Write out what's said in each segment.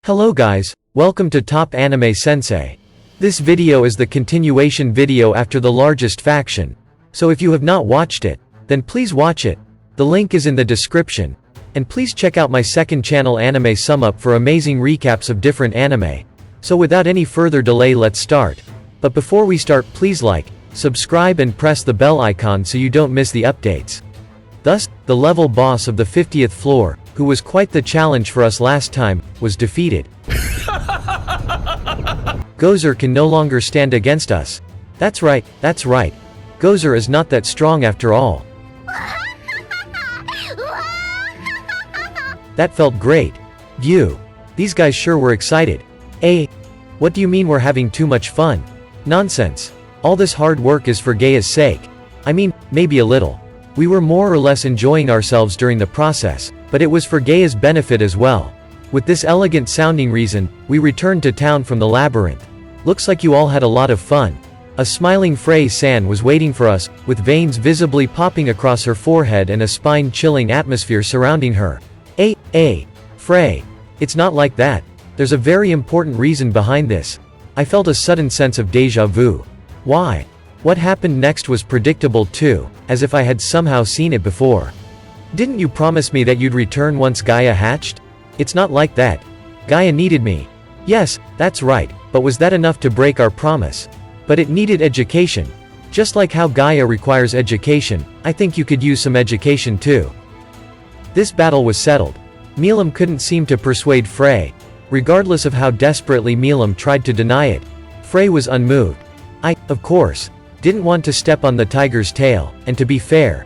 Hello guys, welcome to Top Anime Sensei. This video is the continuation video after the largest faction, so if you have not watched it, then please watch it. The link is in the description, and please check out my second channel Anime Sum Up for amazing recaps of different anime. So without any further delay, let's start. But before we start, please like, subscribe and press the bell icon so you don't miss the updates. Thus, the level boss of the 50th floor, who was quite the challenge for us last time, was defeated. Gozer can no longer stand against us. That's right. Gozer is not that strong after all. That felt great. Phew. These guys sure were excited. What do you mean we're having too much fun? Nonsense. All this hard work is for Gaia's sake. I mean, maybe a little. We were more or less enjoying ourselves during the process, but it was for Gaia's benefit as well. With this elegant sounding reason, we returned to town from the labyrinth. Looks like you all had a lot of fun. A smiling Frey-san was waiting for us, with veins visibly popping across her forehead and a spine-chilling atmosphere surrounding her. Frey. It's not like that. There's a very important reason behind this. I felt a sudden sense of déjà vu. Why? What happened next was predictable too, as if I had somehow seen it before. Didn't you promise me that you'd return once Gaia hatched? It's not like that. Gaia needed me. Yes, that's right, but was that enough to break our promise? But it needed education. Just like how Gaia requires education, I think you could use some education too. This battle was settled. Milim couldn't seem to persuade Frey. Regardless of how desperately Milim tried to deny it, Frey was unmoved. I, of course, didn't want to step on the tiger's tail, and to be fair,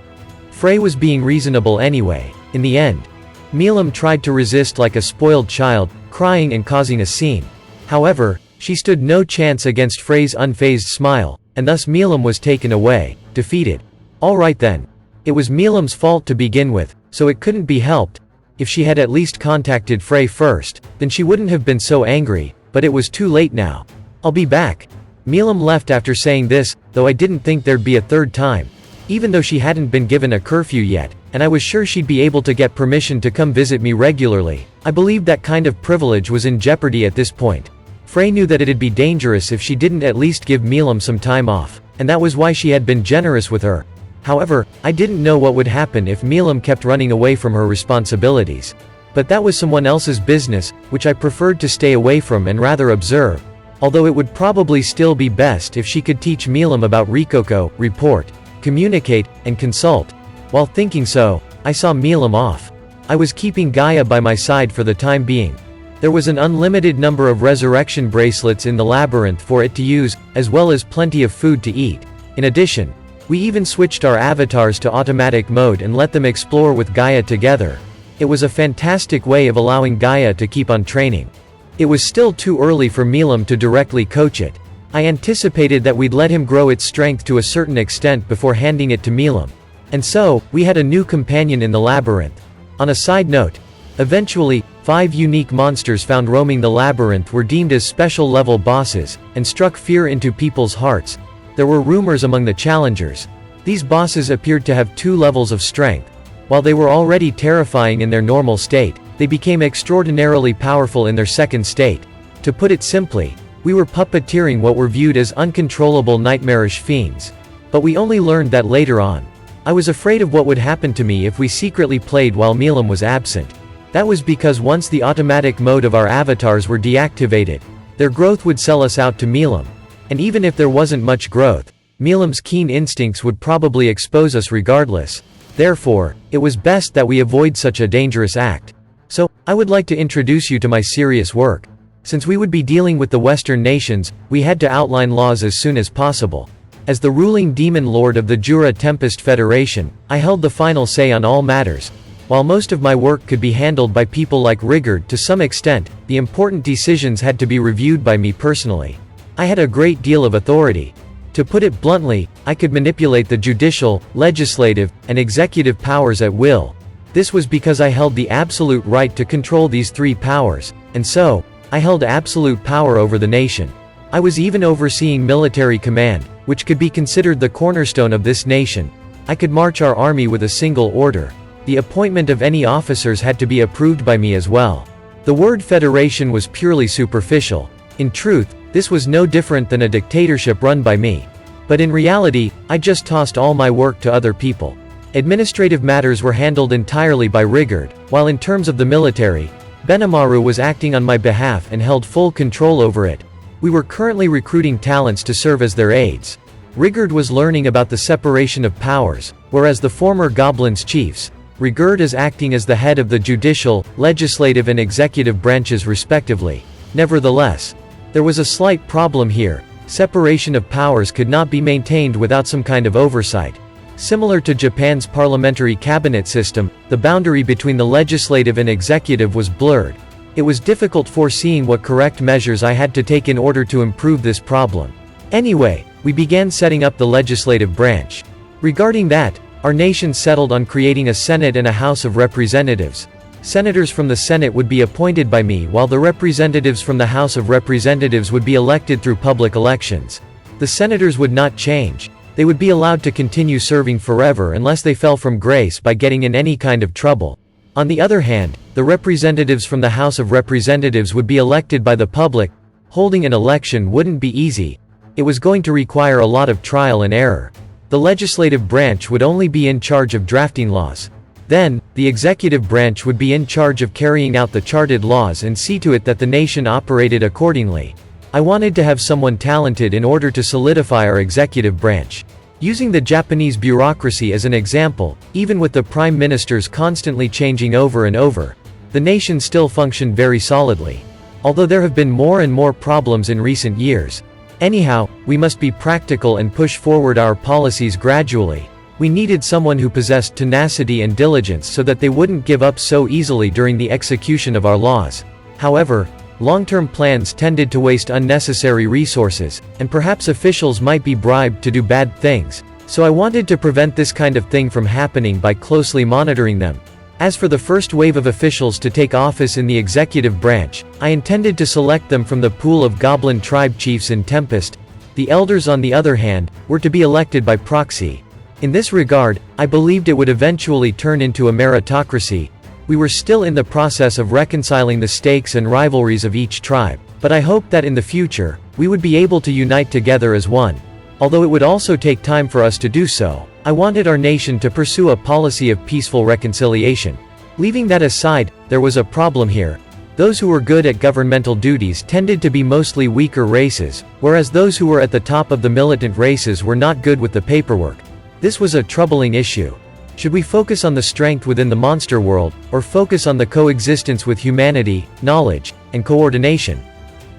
Frey was being reasonable anyway. In the end, Milim tried to resist like a spoiled child, crying and causing a scene. However, she stood no chance against Frey's unfazed smile, and thus Milim was taken away, defeated. Alright then. It was Milim's fault to begin with, so it couldn't be helped. If she had at least contacted Frey first, then she wouldn't have been so angry, but it was too late now. I'll be back. Milim left after saying this, though I didn't think there'd be a third time. Even though she hadn't been given a curfew yet, and I was sure she'd be able to get permission to come visit me regularly, I believed that kind of privilege was in jeopardy at this point. Frey knew that it'd be dangerous if she didn't at least give Milim some time off, and that was why she had been generous with her. However, I didn't know what would happen if Milim kept running away from her responsibilities. But that was someone else's business, which I preferred to stay away from and rather observe. Although it would probably still be best if she could teach Milim about Rikoko, report, communicate, and consult. While thinking so, I saw Milim off. I was keeping Gaia by my side for the time being. There was an unlimited number of resurrection bracelets in the labyrinth for it to use, as well as plenty of food to eat. In addition, we even switched our avatars to automatic mode and let them explore with Gaia together. It was a fantastic way of allowing Gaia to keep on training. It was still too early for Milim to directly coach it. I anticipated that we'd let him grow its strength to a certain extent before handing it to Milim. And so, we had a new companion in the labyrinth. On a side note, eventually, 5 unique monsters found roaming the labyrinth were deemed as special level bosses, and struck fear into people's hearts. There were rumors among the challengers. These bosses appeared to have 2 levels of strength. While they were already terrifying in their normal state, they became extraordinarily powerful in their second state. To put it simply, we were puppeteering what were viewed as uncontrollable nightmarish fiends. But we only learned that later on. I was afraid of what would happen to me if we secretly played while Milim was absent. That was because once the automatic mode of our avatars were deactivated, their growth would sell us out to Milim. And even if there wasn't much growth, Milim's keen instincts would probably expose us regardless. Therefore, it was best that we avoid such a dangerous act. So, I would like to introduce you to my serious work. Since we would be dealing with the Western nations, we had to outline laws as soon as possible. As the ruling demon lord of the Jura Tempest Federation, I held the final say on all matters. While most of my work could be handled by people like Rigard to some extent, the important decisions had to be reviewed by me personally. I had a great deal of authority. To put it bluntly, I could manipulate the judicial, legislative, and executive powers at will. This was because I held the absolute right to control these 3 powers, and so, I held absolute power over the nation. I was even overseeing military command, which could be considered the cornerstone of this nation. I could march our army with a single order. The appointment of any officers had to be approved by me as well. The word federation was purely superficial. In truth, this was no different than a dictatorship run by me. But in reality, I just tossed all my work to other people. Administrative matters were handled entirely by Rigurd, while in terms of the military, Benimaru was acting on my behalf and held full control over it. We were currently recruiting talents to serve as their aides. Rigurd was learning about the separation of powers, whereas the former Goblins chiefs, Rigurd is acting as the head of the judicial, legislative and executive branches respectively. Nevertheless, there was a slight problem here. Separation of powers could not be maintained without some kind of oversight. Similar to Japan's parliamentary cabinet system, the boundary between the legislative and executive was blurred. It was difficult foreseeing what correct measures I had to take in order to improve this problem. Anyway, we began setting up the legislative branch. Regarding that, our nation settled on creating a Senate and a House of Representatives. Senators from the Senate would be appointed by me, while the representatives from the House of Representatives would be elected through public elections. The senators would not change. They would be allowed to continue serving forever unless they fell from grace by getting in any kind of trouble. On the other hand, the representatives from the House of Representatives would be elected by the public. Holding an election wouldn't be easy. It was going to require a lot of trial and error. The legislative branch would only be in charge of drafting laws. Then, the executive branch would be in charge of carrying out the charted laws and see to it that the nation operated accordingly. I wanted to have someone talented in order to solidify our executive branch. Using the Japanese bureaucracy as an example, even with the prime ministers constantly changing over and over, the nation still functioned very solidly. Although there have been more and more problems in recent years. Anyhow, we must be practical and push forward our policies gradually. We needed someone who possessed tenacity and diligence so that they wouldn't give up so easily during the execution of our laws. However, long-term plans tended to waste unnecessary resources, and perhaps officials might be bribed to do bad things, so I wanted to prevent this kind of thing from happening by closely monitoring them. As for the first wave of officials to take office in the executive branch, I intended to select them from the pool of Goblin tribe chiefs in Tempest. The elders, on the other hand, were to be elected by proxy. In this regard, I believed it would eventually turn into a meritocracy. We were still in the process of reconciling the stakes and rivalries of each tribe, but I hoped that in the future, we would be able to unite together as one. Although it would also take time for us to do so, I wanted our nation to pursue a policy of peaceful reconciliation. Leaving that aside, there was a problem here. Those who were good at governmental duties tended to be mostly weaker races, whereas those who were at the top of the militant races were not good with the paperwork. This was a troubling issue. Should we focus on the strength within the monster world, or focus on the coexistence with humanity, knowledge, and coordination?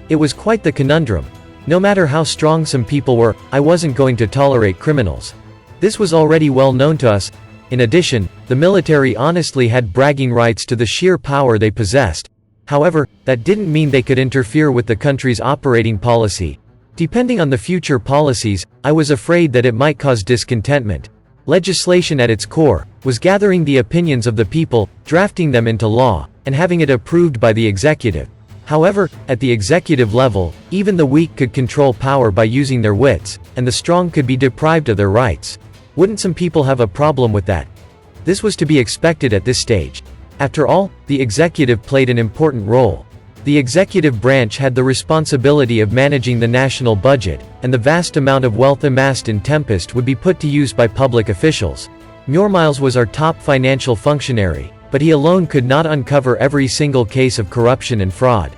It was quite the conundrum. No matter how strong some people were, I wasn't going to tolerate criminals. This was already well known to us. In addition, the military honestly had bragging rights to the sheer power they possessed. However, that didn't mean they could interfere with the country's operating policy. Depending on the future policies, I was afraid that it might cause discontentment. Legislation at its core was gathering the opinions of the people, drafting them into law, and having it approved by the executive. However, at the executive level, even the weak could control power by using their wits, and the strong could be deprived of their rights. Wouldn't some people have a problem with that? This was to be expected at this stage. After all, the executive played an important role. The executive branch had the responsibility of managing the national budget, and the vast amount of wealth amassed in Tempest would be put to use by public officials. Muirmiles was our top financial functionary, but he alone could not uncover every single case of corruption and fraud.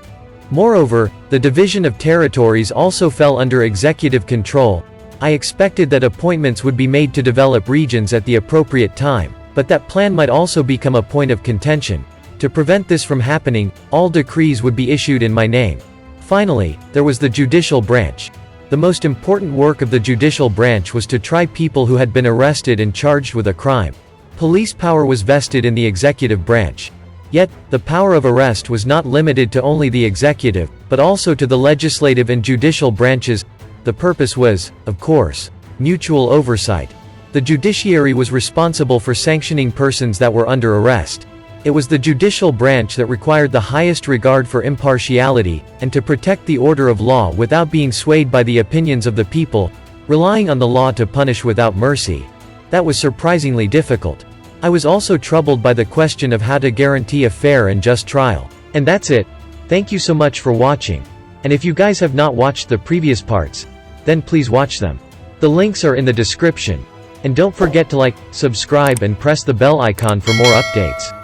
Moreover, the division of territories also fell under executive control. I expected that appointments would be made to develop regions at the appropriate time, but that plan might also become a point of contention. To prevent this from happening, all decrees would be issued in my name. Finally, there was the judicial branch. The most important work of the judicial branch was to try people who had been arrested and charged with a crime. Police power was vested in the executive branch. Yet, the power of arrest was not limited to only the executive, but also to the legislative and judicial branches. The purpose was, of course, mutual oversight. The judiciary was responsible for sanctioning persons that were under arrest. It was the judicial branch that required the highest regard for impartiality, and to protect the order of law without being swayed by the opinions of the people, relying on the law to punish without mercy. That was surprisingly difficult. I was also troubled by the question of how to guarantee a fair and just trial. And that's it. Thank you so much for watching. And if you guys have not watched the previous parts, then please watch them. The links are in the description. And don't forget to like, subscribe and press the bell icon for more updates.